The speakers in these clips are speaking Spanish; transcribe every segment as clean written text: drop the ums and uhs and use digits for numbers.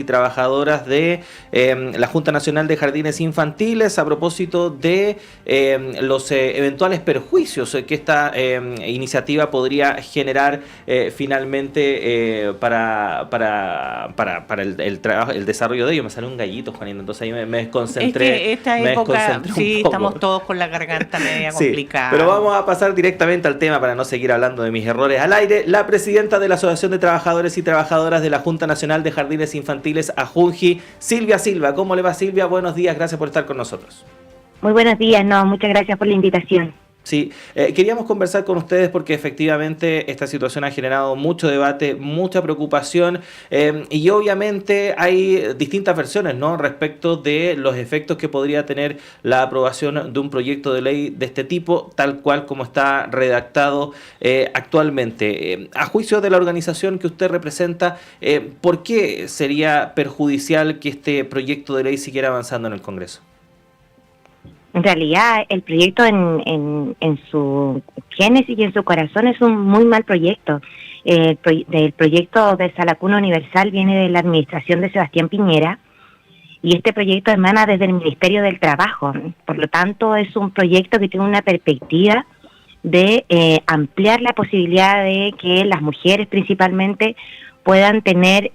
y trabajadoras de la Junta Nacional de Jardines Infantiles a propósito de los eventuales perjuicios que esta iniciativa podría generar finalmente para el trabajo, el desarrollo de ello. Me salió un gallito, Juanita, entonces ahí me desconcentré. Es que esta época, sí, estamos todos con la garganta media complicada. Pero vamos a pasar directamente al tema para no seguir hablando de mis errores al aire. La presidenta de la Asociación de Trabajadores y Trabajadoras de la Junta Nacional de Jardines Infantiles, AJUNJI, Silvia Silva. ¿Cómo le va, Silvia? Buenos días, gracias por estar con nosotros. Muy buenos días, muchas gracias por la invitación. Sí, queríamos conversar con ustedes porque efectivamente esta situación ha generado mucho debate, mucha preocupación y obviamente hay distintas versiones, ¿no?, respecto de los efectos que podría tener la aprobación de un proyecto de ley de este tipo, tal cual como está redactado actualmente. A juicio de la organización que usted representa, ¿por qué sería perjudicial que este proyecto de ley siguiera avanzando en el Congreso? En realidad, el proyecto en su génesis y en su corazón es un muy mal proyecto. El proyecto de Sala Cuna Universal viene de la administración de Sebastián Piñera y este proyecto emana desde el Ministerio del Trabajo. Por lo tanto, es un proyecto que tiene una perspectiva de ampliar la posibilidad de que las mujeres principalmente puedan tener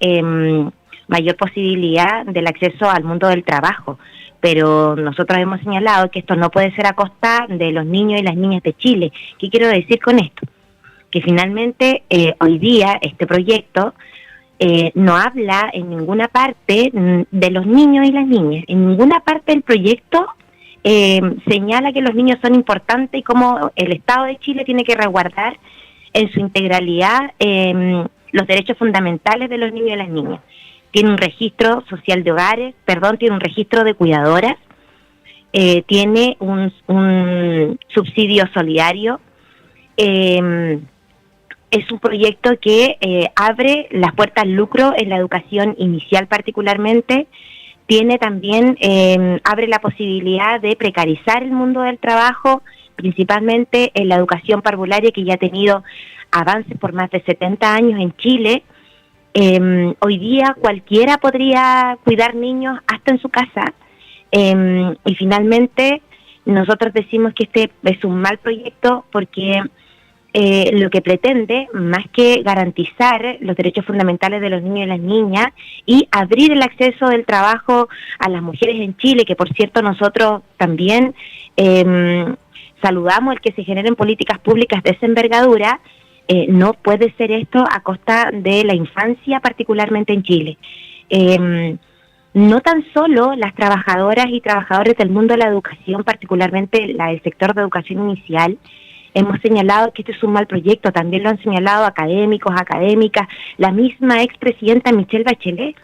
mayor posibilidad del acceso al mundo del trabajo. Pero nosotros hemos señalado que esto no puede ser a costa de los niños y las niñas de Chile. ¿Qué quiero decir con esto? Que finalmente hoy día este proyecto no habla en ninguna parte de los niños y las niñas. En ninguna parte del proyecto señala que los niños son importantes y cómo el Estado de Chile tiene que resguardar en su integralidad los derechos fundamentales de los niños y las niñas. Tiene un registro social de hogares, tiene un registro de cuidadoras, tiene un subsidio solidario. Es un proyecto que abre las puertas al lucro en la educación inicial particularmente. Tiene también, abre la posibilidad de precarizar el mundo del trabajo, principalmente en la educación parvularia, que ya ha tenido avances por más de 70 años en Chile. Hoy día cualquiera podría cuidar niños hasta en su casa y finalmente nosotros decimos que este es un mal proyecto porque lo que pretende, más que garantizar los derechos fundamentales de los niños y las niñas y abrir el acceso del trabajo a las mujeres en Chile, que por cierto nosotros también saludamos el que se generen políticas públicas de esa envergadura. No puede ser esto a costa de la infancia, particularmente en Chile. No tan solo las trabajadoras y trabajadores del mundo de la educación, particularmente la del sector de educación inicial, hemos señalado que este es un mal proyecto, también lo han señalado académicos, académicas, la misma expresidenta Michelle Bachelet.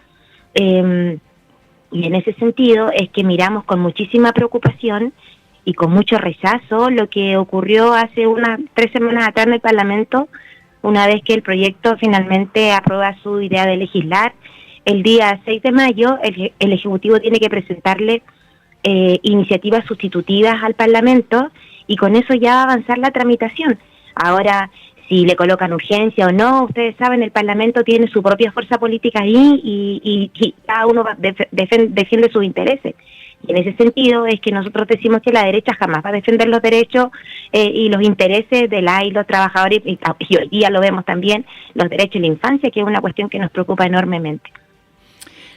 Y en ese sentido es que miramos con muchísima preocupación y con mucho rechazo lo que ocurrió hace unas 3 semanas atrás en el Parlamento, una vez que el proyecto finalmente aprueba su idea de legislar. El día 6 de mayo el Ejecutivo tiene que presentarle iniciativas sustitutivas al Parlamento y con eso ya va a avanzar la tramitación. Ahora, si le colocan urgencia o no, ustedes saben, el Parlamento tiene su propia fuerza política ahí y cada uno defiende sus intereses. Y en ese sentido es que nosotros decimos que la derecha jamás va a defender los derechos y los intereses de los trabajadores, y hoy día lo vemos también, los derechos de la infancia, que es una cuestión que nos preocupa enormemente.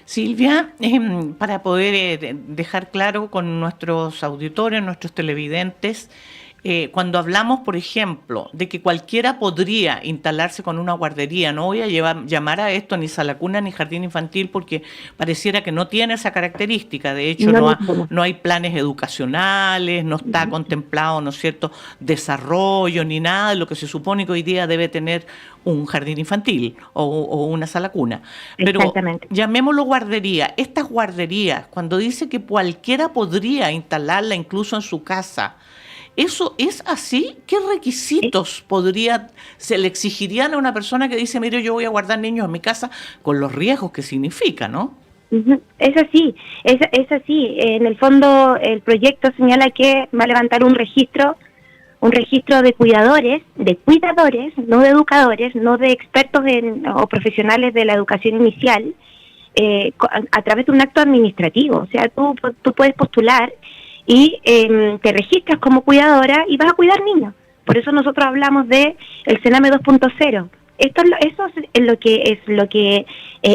Silvia, para poder dejar claro con nuestros auditores, nuestros televidentes, cuando hablamos, por ejemplo, de que cualquiera podría instalarse con una guardería, no voy a llamar a esto ni sala cuna ni jardín infantil porque pareciera que no tiene esa característica. De hecho, no hay planes educacionales, no está contemplado, ¿no es cierto?, desarrollo ni nada de lo que se supone que hoy día debe tener un jardín infantil o una sala cuna. Pero llamémoslo guardería. Estas guarderías, cuando dice que cualquiera podría instalarla incluso en su casa, ¿eso es así? ¿Qué requisitos se le exigirían a una persona que dice, mire, yo voy a guardar niños en mi casa, con los riesgos que significa, ¿no? Es así, es así. En el fondo, el proyecto señala que va a levantar un registro de cuidadores, no de educadores, no de expertos o profesionales de la educación inicial, a través de un acto administrativo. O sea, tú puedes postular y te registras como cuidadora y vas a cuidar niños. Por eso nosotros hablamos de el Sename 2.0. Eso es lo que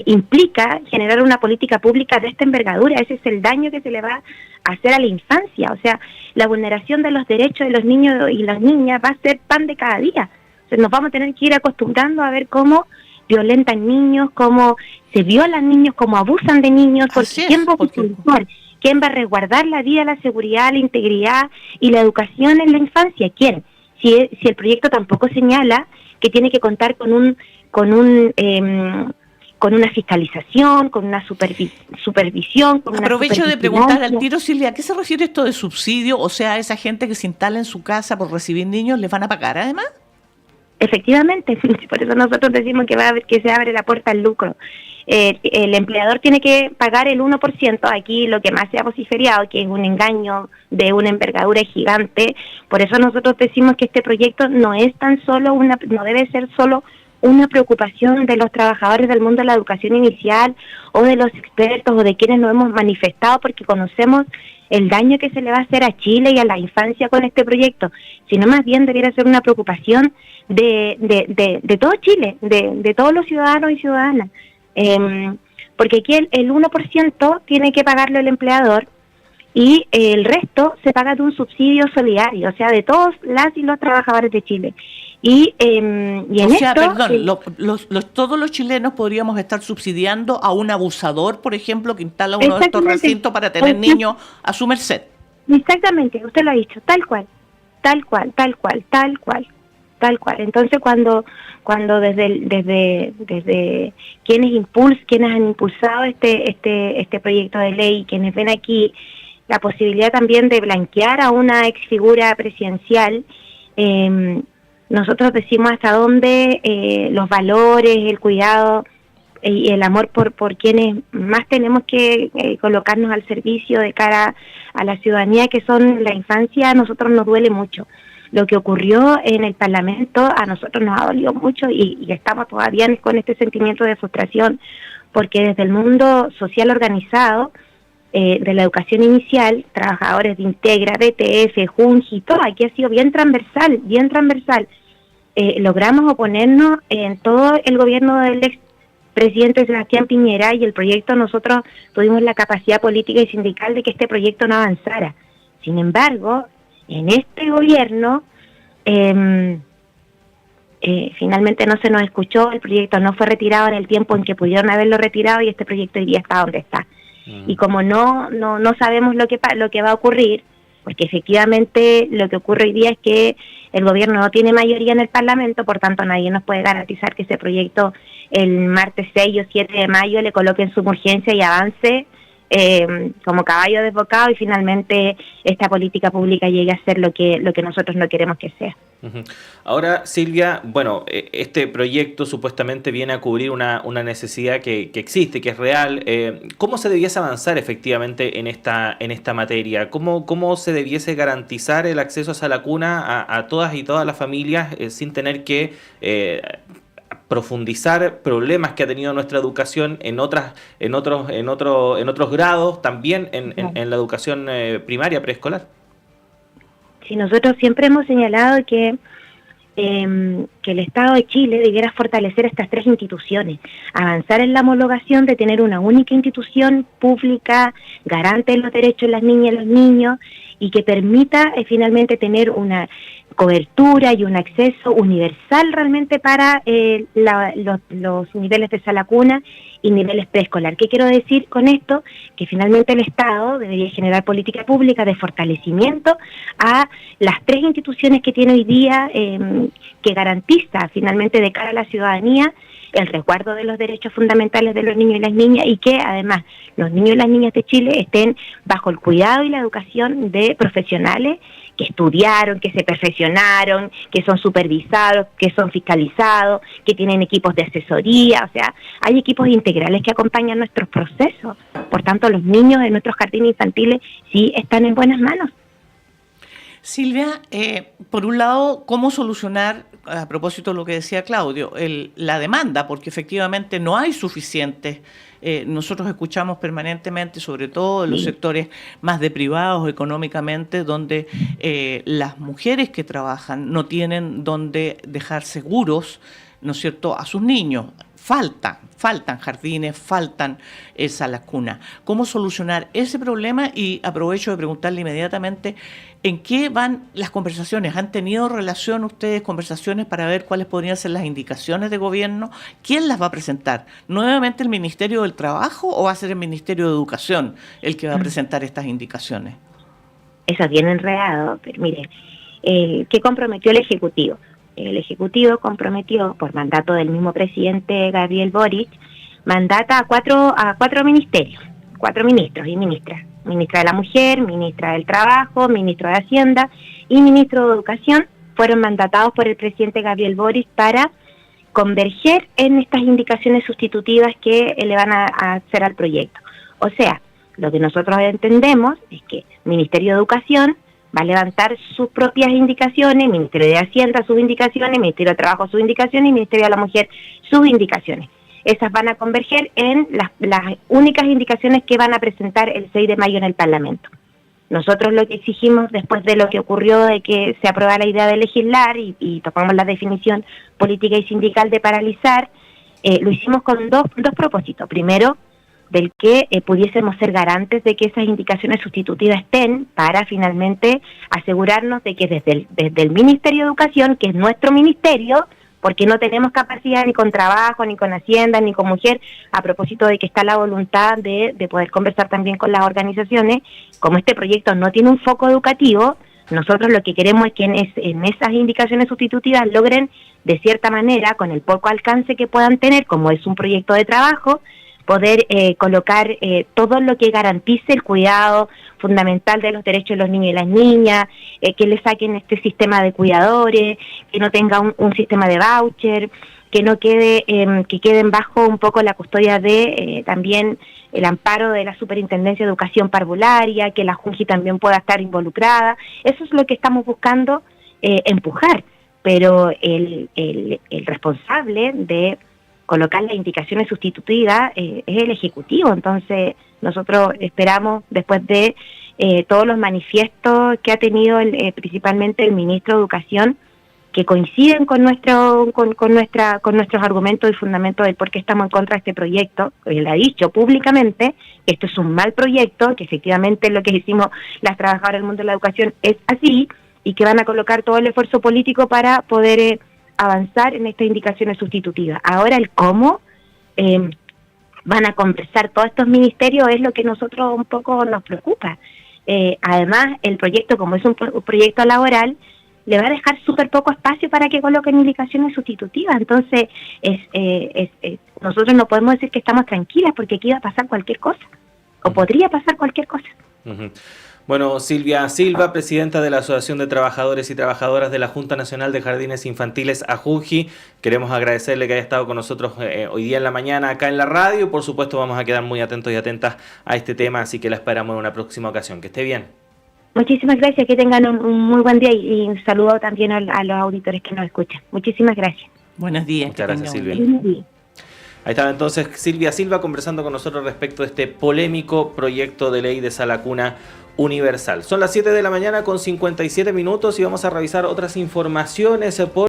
implica generar una política pública de esta envergadura. Ese es el daño que se le va a hacer a la infancia. O sea, la vulneración de los derechos de los niños y las niñas va a ser pan de cada día. O sea, nos vamos a tener que ir acostumbrando a ver cómo violentan niños, cómo se violan niños, cómo abusan de niños, porque ¿quién va a fiscalizar? ¿Quién va a resguardar la vida, la seguridad, la integridad y la educación en la infancia? ¿Quién? Si el proyecto tampoco señala que tiene que contar con una fiscalización, con una supervisión. Aprovecho de preguntar al tiro, Silvia, ¿a qué se refiere esto de subsidio? O sea, esa gente que se instala en su casa por recibir niños, ¿les van a pagar además? Efectivamente, por eso nosotros decimos que se abre la puerta al lucro. El empleador tiene que pagar el 1%, aquí lo que más se ha vociferado, que es un engaño de una envergadura gigante. Por eso nosotros decimos que este proyecto no debe ser solo una preocupación de los trabajadores del mundo de la educación inicial o de los expertos o de quienes nos hemos manifestado, porque conocemos el daño que se le va a hacer a Chile y a la infancia con este proyecto, sino más bien debiera ser una preocupación de todo Chile, de todos los ciudadanos y ciudadanas. Porque aquí el 1% tiene que pagarlo el empleador y el resto se paga de un subsidio solidario, o sea, de todos las y los trabajadores de Chile. Todos los chilenos podríamos estar subsidiando a un abusador, por ejemplo, que instala uno de estos recintos para tener niños a su merced. Exactamente, usted lo ha dicho, tal cual. Entonces, cuando desde quienes han impulsado este proyecto de ley, quienes ven aquí la posibilidad también de blanquear a una exfigura presidencial, nosotros decimos hasta dónde los valores, el cuidado y el amor por quienes más tenemos que colocarnos al servicio de cara a la ciudadanía, que son la infancia. A nosotros nos duele mucho. Lo que ocurrió en el Parlamento a nosotros nos ha dolido mucho y estamos todavía con este sentimiento de frustración, porque desde el mundo social organizado, de la educación inicial, trabajadores de Integra, BTF, Junji, todo aquí ha sido bien transversal. Logramos oponernos en todo el gobierno del expresidente Sebastián Piñera, y el proyecto, nosotros tuvimos la capacidad política y sindical de que este proyecto no avanzara. Sin embargo, en este gobierno finalmente no se nos escuchó, el proyecto no fue retirado en el tiempo en que pudieron haberlo retirado, y este proyecto hoy día está donde está. Y como no sabemos lo que va a ocurrir, porque efectivamente lo que ocurre hoy día es que el gobierno no tiene mayoría en el Parlamento, por tanto nadie nos puede garantizar que ese proyecto el martes 6 o 7 de mayo le coloquen su urgencia y avance como caballo desbocado, y finalmente esta política pública llegue a ser lo que nosotros no queremos que sea. Ahora, Silvia, bueno, este proyecto supuestamente viene a cubrir una necesidad que existe, que es real. ¿Cómo se debiese avanzar efectivamente en esta materia? ¿Cómo se debiese garantizar el acceso a Salacuna a todas y todas las familias sin tener que profundizar problemas que ha tenido nuestra educación en otros grados, también en la educación primaria, preescolar? Sí, nosotros siempre hemos señalado que el Estado de Chile debiera fortalecer estas tres instituciones, avanzar en la homologación de tener una única institución pública, garante de los derechos de las niñas y los niños, y que permita finalmente tener una cobertura y un acceso universal realmente para los niveles de sala cuna y niveles preescolar. ¿Qué quiero decir con esto? Que finalmente el Estado debería generar política pública de fortalecimiento a las tres instituciones que tiene hoy día, que garantiza finalmente de cara a la ciudadanía el resguardo de los derechos fundamentales de los niños y las niñas, y que además los niños y las niñas de Chile estén bajo el cuidado y la educación de profesionales que estudiaron, que se perfeccionaron, que son supervisados, que son fiscalizados, que tienen equipos de asesoría. O sea, hay equipos integrales que acompañan nuestros procesos. Por tanto, los niños de nuestros jardines infantiles sí están en buenas manos. Silvia, por un lado, ¿cómo solucionar, a propósito de lo que decía Claudio, la demanda? Porque efectivamente no hay suficientes nosotros escuchamos permanentemente, sobre todo en los sectores más deprivados económicamente, donde las mujeres que trabajan no tienen dónde dejar seguros, ¿no es cierto?, a sus niños. Faltan jardines, faltan salas cunas. ¿Cómo solucionar ese problema? Y aprovecho de preguntarle inmediatamente, ¿en qué van las conversaciones? ¿Han tenido relación ustedes, conversaciones para ver cuáles podrían ser las indicaciones de gobierno? ¿Quién las va a presentar? ¿Nuevamente el Ministerio del Trabajo o va a ser el Ministerio de Educación el que va a presentar estas indicaciones? Eso es bien enredado, pero mire, ¿qué comprometió el Ejecutivo? El Ejecutivo comprometió, por mandato del mismo presidente Gabriel Boric, mandata a cuatro ministerios, 4 ministros y ministras. Ministra de la Mujer, Ministra del Trabajo, Ministro de Hacienda y Ministro de Educación fueron mandatados por el presidente Gabriel Boric para converger en estas indicaciones sustitutivas que le van a hacer al proyecto. O sea, lo que nosotros entendemos es que Ministerio de Educación va a levantar sus propias indicaciones, Ministerio de Hacienda sus indicaciones, Ministerio de Trabajo sus indicaciones y Ministerio de la Mujer sus indicaciones. Esas van a converger en las únicas indicaciones que van a presentar el 6 de mayo en el Parlamento. Nosotros lo que exigimos después de lo que ocurrió de que se aprueba la idea de legislar y tocamos la definición política y sindical de paralizar, lo hicimos con dos propósitos. Primero, del que pudiésemos ser garantes de que esas indicaciones sustitutivas estén para finalmente asegurarnos de que desde el Ministerio de Educación, que es nuestro ministerio, porque no tenemos capacidad ni con trabajo, ni con Hacienda, ni con Mujer, a propósito de que está la voluntad de poder conversar también con las organizaciones, como este proyecto no tiene un foco educativo, nosotros lo que queremos es que en esas indicaciones sustitutivas logren, de cierta manera, con el poco alcance que puedan tener, como es un proyecto de trabajo, poder colocar todo lo que garantice el cuidado fundamental de los derechos de los niños y las niñas, que le saquen este sistema de cuidadores, que no tenga un sistema de voucher, que no quede, que queden bajo un poco la custodia de también el amparo de la Superintendencia de Educación Parvularia, que la JUNJI también pueda estar involucrada. Eso es lo que estamos buscando empujar, pero el responsable de colocar las indicaciones sustitutivas es el Ejecutivo. Entonces nosotros esperamos, después de todos los manifiestos que ha tenido principalmente el Ministro de Educación, que coinciden con nuestros argumentos y fundamentos del por qué estamos en contra de este proyecto. Él ha dicho públicamente que esto es un mal proyecto, que efectivamente lo que hicimos las trabajadoras del mundo de la educación es así, y que van a colocar todo el esfuerzo político para poder avanzar en estas indicaciones sustitutivas. Ahora el cómo van a conversar todos estos ministerios es lo que nosotros un poco nos preocupa. Además, el proyecto, como es un proyecto laboral, le va a dejar súper poco espacio para que coloquen indicaciones sustitutivas. Entonces, nosotros no podemos decir que estamos tranquilas porque aquí va a pasar cualquier cosa, o podría pasar cualquier cosa. Uh-huh. Bueno, Silvia Silva, presidenta de la Asociación de Trabajadores y Trabajadoras de la Junta Nacional de Jardines Infantiles, AJUNJI, queremos agradecerle que haya estado con nosotros hoy día en la mañana acá en la radio. Por supuesto, vamos a quedar muy atentos y atentas a este tema, así que la esperamos en una próxima ocasión. Que esté bien. Muchísimas gracias, que tengan un muy buen día y un saludo también a los auditores que nos escuchan. Muchísimas gracias. Buenos días. Muchas gracias, Silvia. Buenos días. Ahí estaba entonces Silvia Silva conversando con nosotros respecto de este polémico proyecto de ley de sala cuna universal. Son las 7 de la mañana con 57 minutos y vamos a revisar otras informaciones por